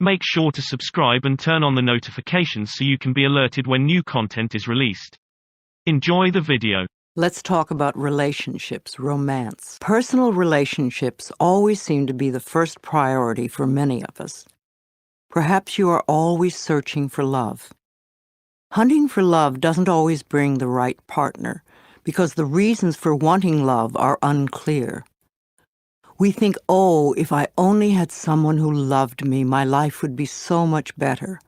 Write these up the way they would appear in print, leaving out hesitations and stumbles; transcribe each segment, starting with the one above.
Make sure to subscribe and turn on the notifications so you can be alerted when new content is released. Enjoy the video. Let's talk about relationships, romance. Personal relationships always seem to be the first priority for many of us. Perhaps you are always searching for love. Hunting for love doesn't always bring the right partner because the reasons for wanting love are unclear. We think, oh, if I only had someone who loved me, my life would be so much better.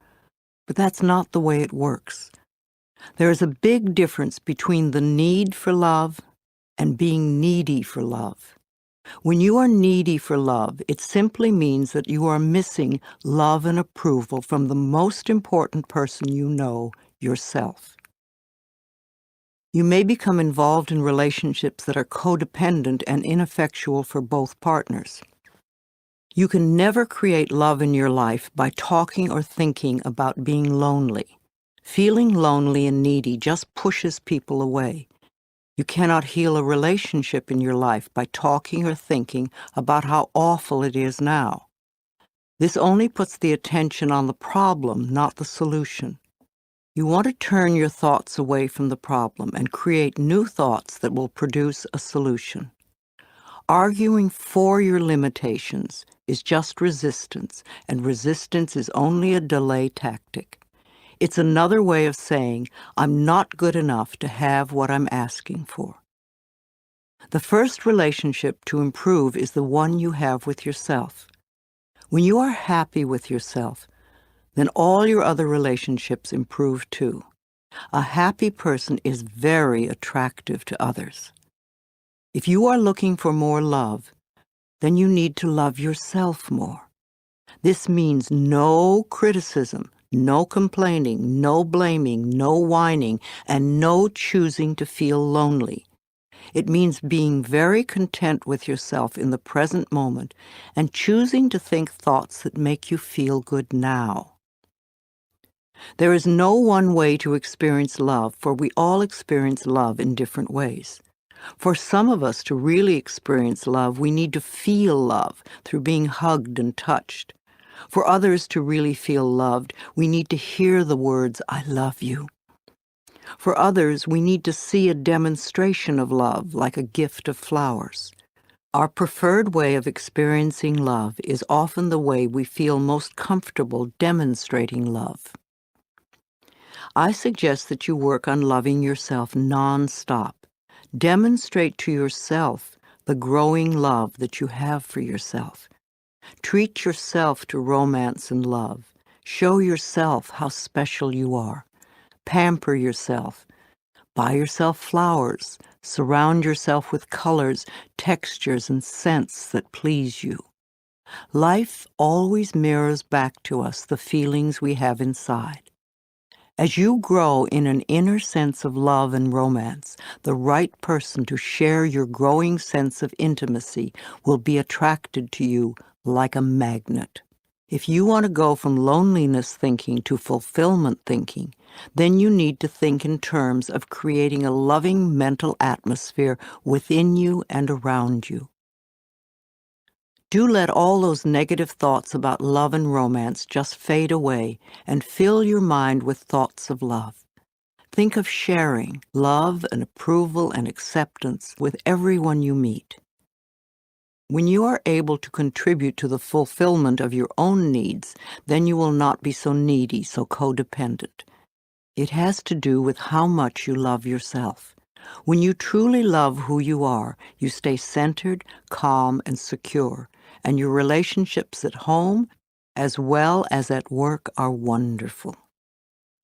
But that's not the way it works. There is a big difference between the need for love and being needy for love. When you are needy for love, it simply means that you are missing love and approval from the most important person you know, yourself. You may become involved in relationships that are codependent and ineffectual for both partners. You can never create love in your life by talking or thinking about being lonely. Feeling lonely and needy just pushes people away. You cannot heal a relationship in your life by talking or thinking about how awful it is now. This only puts the attention on the problem, not the solution. You want to turn your thoughts away from the problem and create new thoughts that will produce a solution. Arguing for your limitations is just resistance, and resistance is only a delay tactic. It's another way of saying, I'm not good enough to have what I'm asking for. The first relationship to improve is the one you have with yourself. When you are happy with yourself, then all your other relationships improve too. A happy person is very attractive to others. If you are looking for more love, then you need to love yourself more. This means no criticism, no complaining, no blaming, no whining, and no choosing to feel lonely. It means being very content with yourself in the present moment and choosing to think thoughts that make you feel good now. There is no one way to experience love, for we all experience love in different ways. For some of us to really experience love, we need to feel love through being hugged and touched. For others to really feel loved, we need to hear the words, I love you. For others, we need to see a demonstration of love, like a gift of flowers. Our preferred way of experiencing love is often the way we feel most comfortable demonstrating love. I suggest that you work on loving yourself non-stop. Demonstrate to yourself the growing love that you have for yourself. Treat yourself to romance and love. Show yourself how special you are. Pamper yourself. Buy yourself flowers. Surround yourself with colors, textures, and scents that please you. Life always mirrors back to us the feelings we have inside. As you grow in an inner sense of love and romance, the right person to share your growing sense of intimacy will be attracted to you like a magnet. If you want to go from loneliness thinking to fulfillment thinking, then you need to think in terms of creating a loving mental atmosphere within you and around you. Do let all those negative thoughts about love and romance just fade away and fill your mind with thoughts of love. Think of sharing love and approval and acceptance with everyone you meet. When you are able to contribute to the fulfillment of your own needs, then you will not be so needy, so codependent. It has to do with how much you love yourself. When you truly love who you are, you stay centered, calm, and secure, and your relationships at home, as well as at work, are wonderful.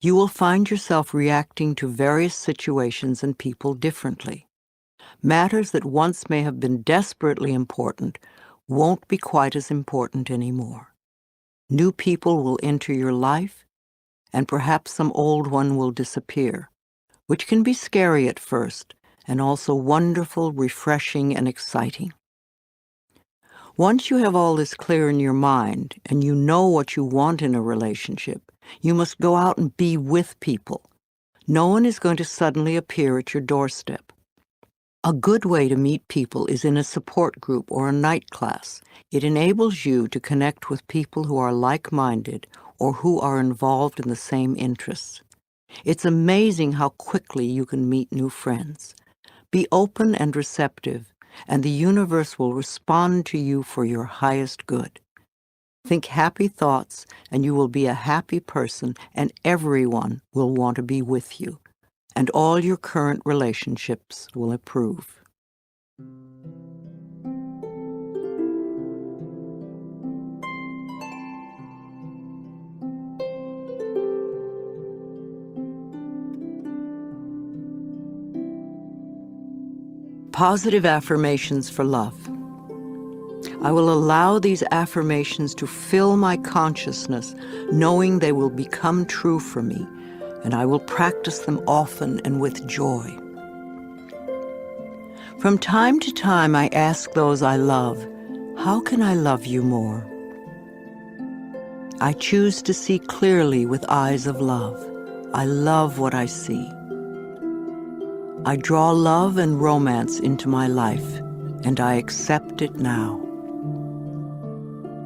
You will find yourself reacting to various situations and people differently. Matters that once may have been desperately important won't be quite as important anymore. New people will enter your life, and perhaps some old one will disappear, which can be scary at first, and also wonderful, refreshing, and exciting. Once you have all this clear in your mind, and you know what you want in a relationship, you must go out and be with people. No one is going to suddenly appear at your doorstep. A good way to meet people is in a support group or a night class. It enables you to connect with people who are like-minded or who are involved in the same interests. It's amazing how quickly you can meet new friends. Be open and receptive, and the universe will respond to you for your highest good. Think happy thoughts, and you will be a happy person, and everyone will want to be with you. And all your current relationships will improve. Positive affirmations for love. I will allow these affirmations to fill my consciousness, knowing they will become true for me, and I will practice them often and with joy. From time to time, I ask those I love, how can I love you more? I choose to see clearly with eyes of love. I love what I see. I draw love and romance into my life, and I accept it now.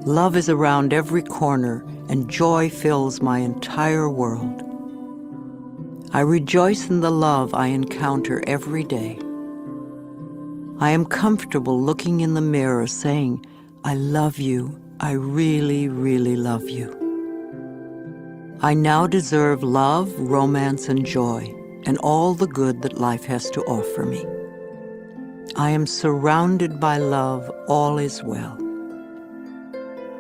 Love is around every corner, and joy fills my entire world. I rejoice in the love I encounter every day. I am comfortable looking in the mirror saying, I love you. I really, really love you. I now deserve love, romance, and joy, and all the good that life has to offer me. I am surrounded by love. All is well.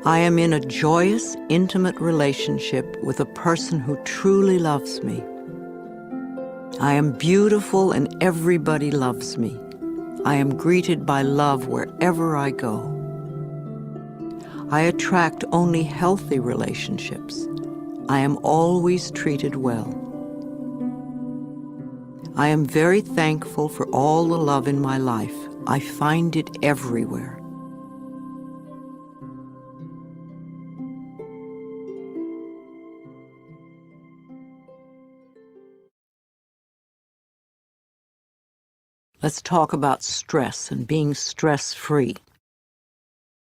I am in a joyous, intimate relationship with a person who truly loves me. I am beautiful and everybody loves me. I am greeted by love wherever I go. I attract only healthy relationships. I am always treated well. I am very thankful for all the love in my life. I find it everywhere. Let's talk about stress and being stress-free.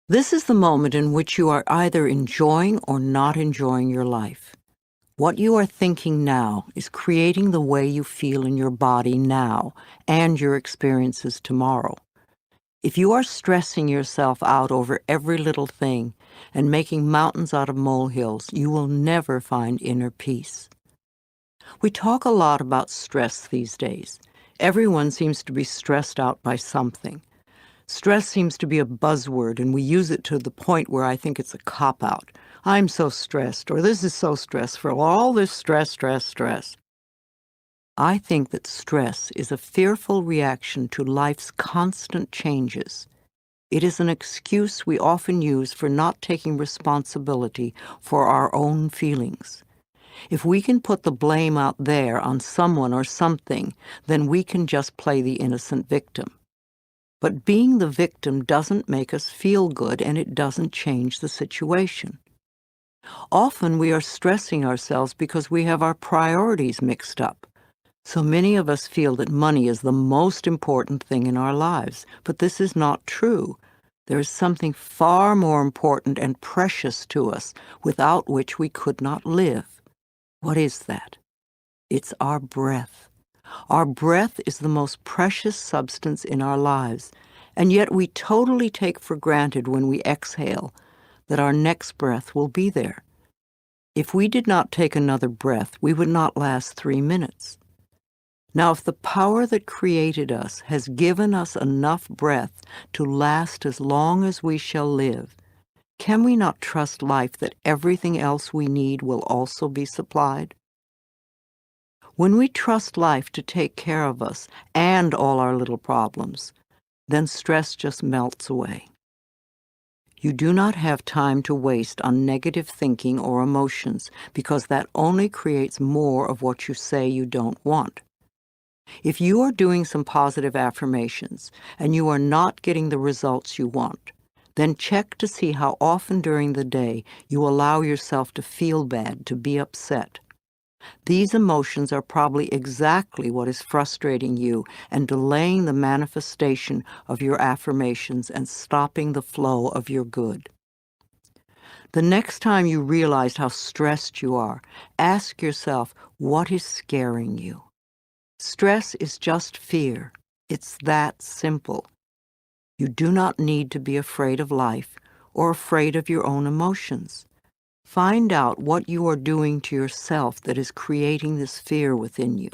This is the moment in which you are either enjoying or not enjoying your life. What you are thinking now is creating the way you feel in your body now and your experiences tomorrow. If you are stressing yourself out over every little thing and making mountains out of molehills, you will never find inner peace. We talk a lot about stress these days. Everyone seems to be stressed out by something. Stress seems to be a buzzword, and we use it to the point where I think it's a cop-out. I'm so stressed, or this is so stressful, all this stress, stress, stress. I think that stress is a fearful reaction to life's constant changes. It is an excuse we often use for not taking responsibility for our own feelings. If we can put the blame out there on someone or something, then we can just play the innocent victim. But being the victim doesn't make us feel good, and it doesn't change the situation. Often we are stressing ourselves because we have our priorities mixed up. So many of us feel that money is the most important thing in our lives, but this is not true. There is something far more important and precious to us, without which we could not live. What is that? It's our breath. Our breath is the most precious substance in our lives, and yet we totally take for granted when we exhale that our next breath will be there. If we did not take another breath, we would not last 3 minutes. Now, if the power that created us has given us enough breath to last as long as we shall live, can we not trust life that everything else we need will also be supplied? When we trust life to take care of us and all our little problems, then stress just melts away. You do not have time to waste on negative thinking or emotions, because that only creates more of what you say you don't want. If you are doing some positive affirmations and you are not getting the results you want, then check to see how often during the day you allow yourself to feel bad, to be upset. These emotions are probably exactly what is frustrating you and delaying the manifestation of your affirmations and stopping the flow of your good. The next time you realize how stressed you are, ask yourself, what is scaring you? Stress is just fear. It's that simple. You do not need to be afraid of life or afraid of your own emotions. Find out what you are doing to yourself that is creating this fear within you.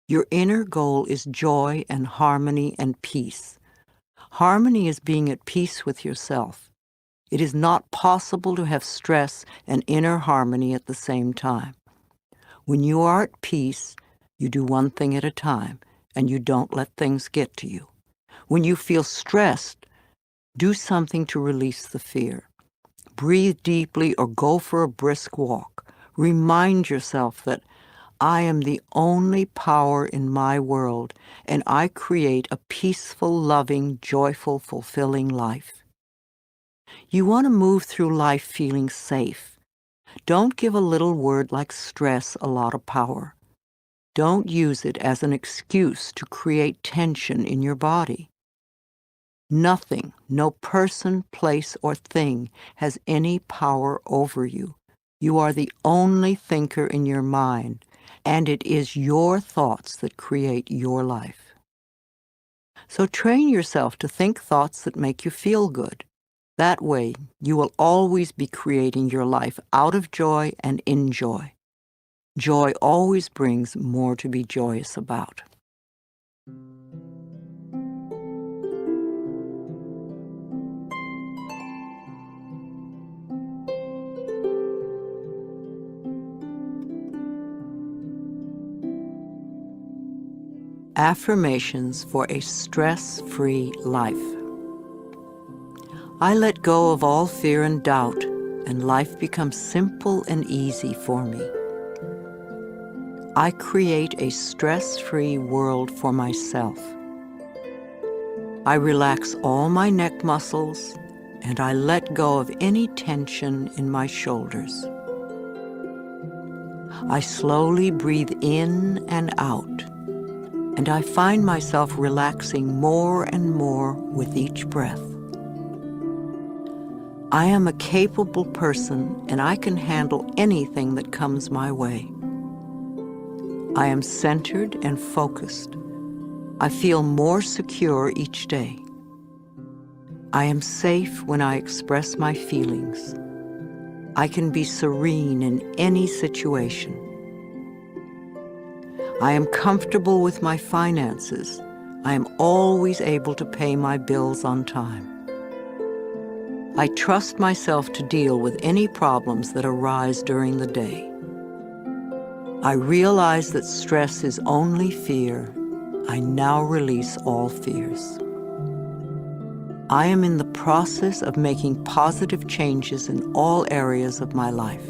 Your inner goal is joy and harmony and peace. Harmony is being at peace with yourself. It is not possible to have stress and inner harmony at the same time. When you are at peace, you do one thing at a time, and you don't let things get to you. When you feel stressed, do something to release the fear. Breathe deeply or go for a brisk walk. Remind yourself that I am the only power in my world, and I create a peaceful, loving, joyful, fulfilling life. You want to move through life feeling safe. Don't give a little word like stress a lot of power. Don't use it as an excuse to create tension in your body. Nothing, no person, place, or thing has any power over you. You are the only thinker in your mind, and it is your thoughts that create your life. So train yourself to think thoughts that make you feel good. That way, you will always be creating your life out of joy and in joy. Joy always brings more to be joyous about. Affirmations for a stress-free life. I let go of all fear and doubt, and life becomes simple and easy for me. I create a stress-free world for myself. I relax all my neck muscles, and I let go of any tension in my shoulders. I slowly breathe in and out, and I find myself relaxing more and more with each breath. I am a capable person, and I can handle anything that comes my way. I am centered and focused. I feel more secure each day. I am safe when I express my feelings. I can be serene in any situation. I am comfortable with my finances. I am always able to pay my bills on time. I trust myself to deal with any problems that arise during the day. I realize that stress is only fear. I now release all fears. I am in the process of making positive changes in all areas of my life.